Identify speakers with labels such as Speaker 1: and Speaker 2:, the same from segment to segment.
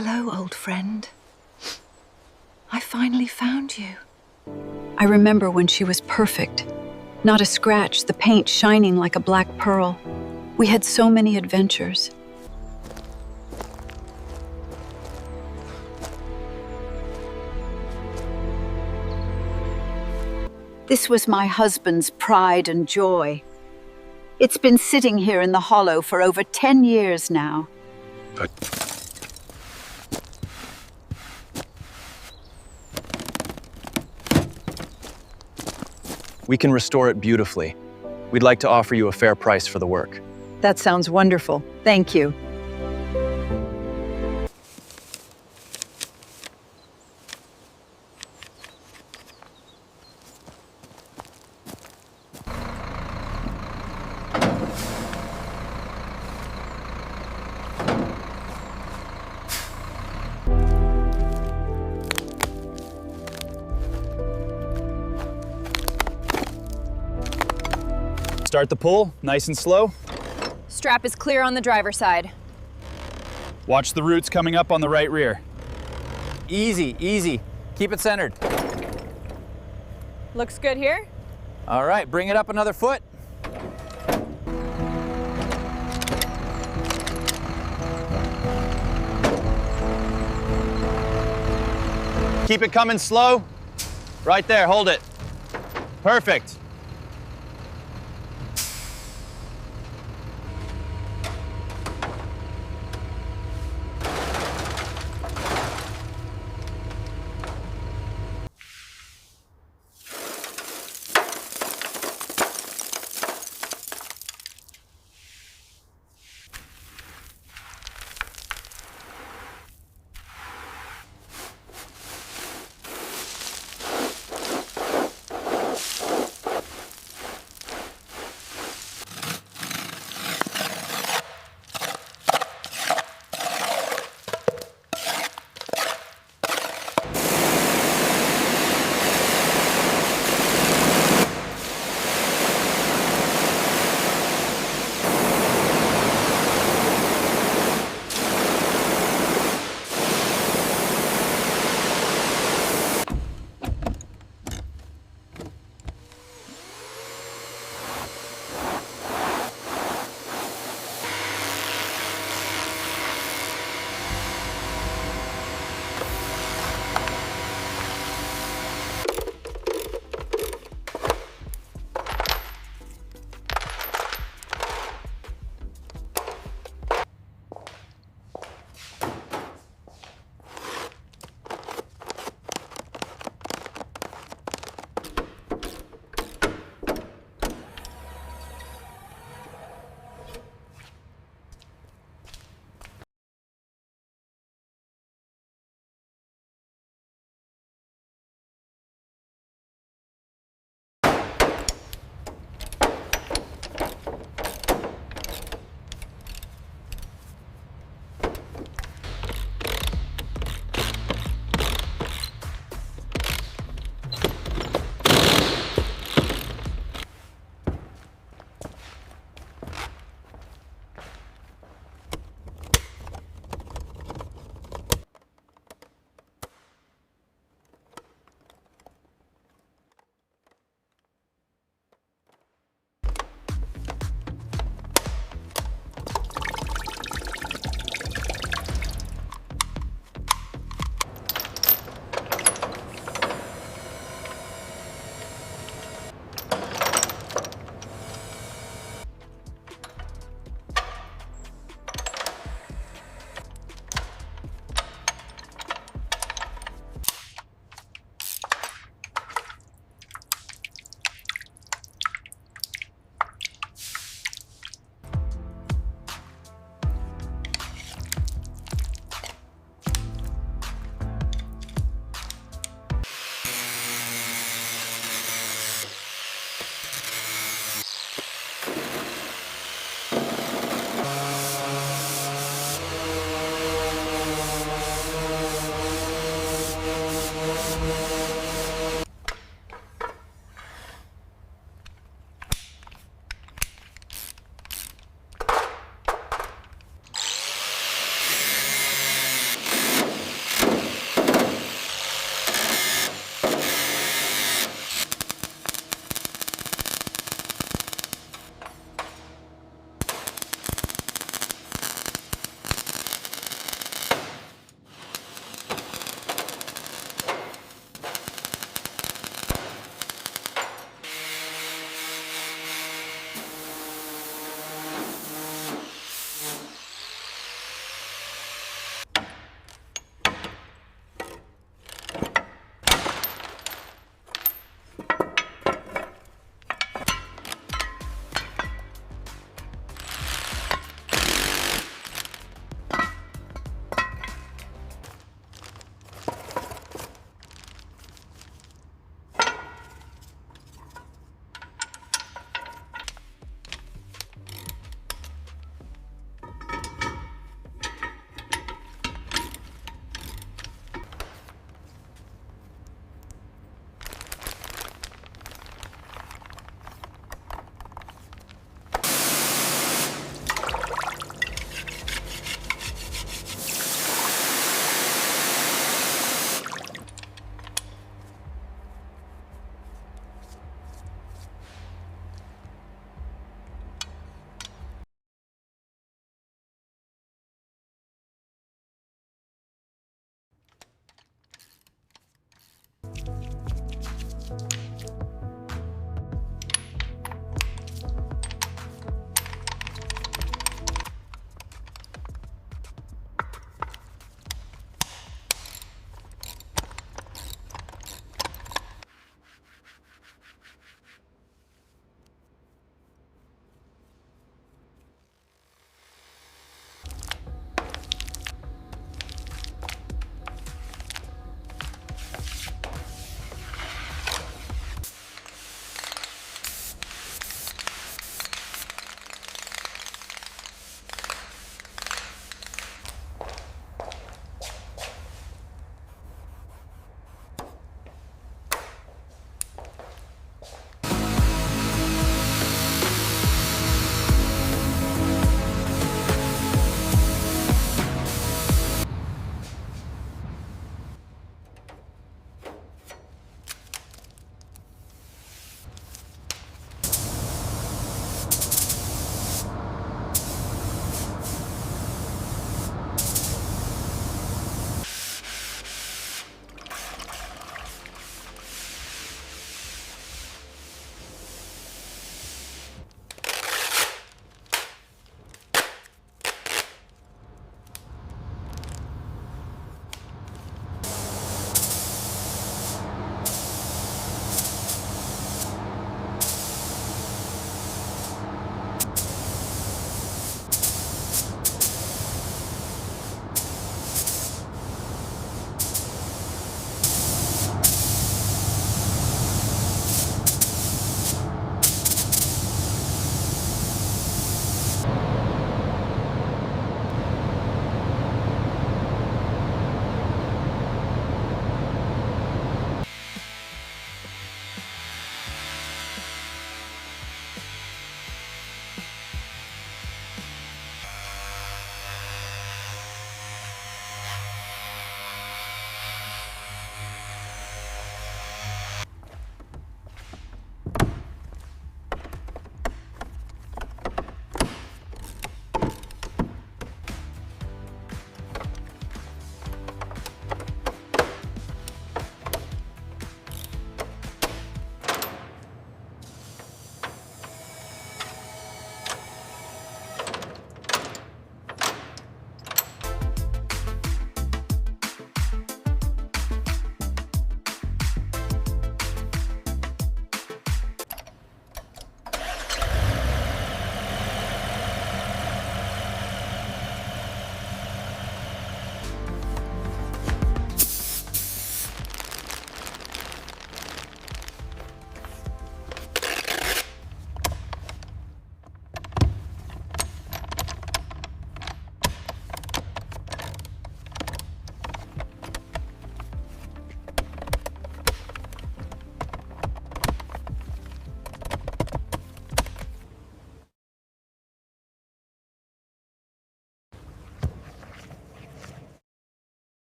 Speaker 1: Hello, old friend. I finally found you.
Speaker 2: I remember when she was perfect. Not a scratch, the paint shining like a black pearl. We had so many adventures. This was my husband's pride and joy. It's been sitting here in the hollow for over 10 years now.
Speaker 3: But we can restore it beautifully. We'd like to offer you a fair price for the work.
Speaker 2: That sounds wonderful. Thank you.
Speaker 3: Start the pull, nice and slow.
Speaker 4: Strap is clear on the driver's side.
Speaker 5: Watch the roots coming up on the right rear.
Speaker 6: Easy, easy. Keep it centered.
Speaker 4: Looks good here.
Speaker 6: All right, bring it up another foot.
Speaker 3: Keep it coming slow. Right there, hold it. Perfect.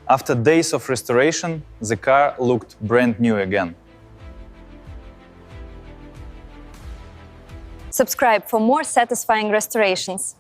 Speaker 7: After days of restoration, the car looked brand new again.
Speaker 8: Subscribe for more satisfying restorations.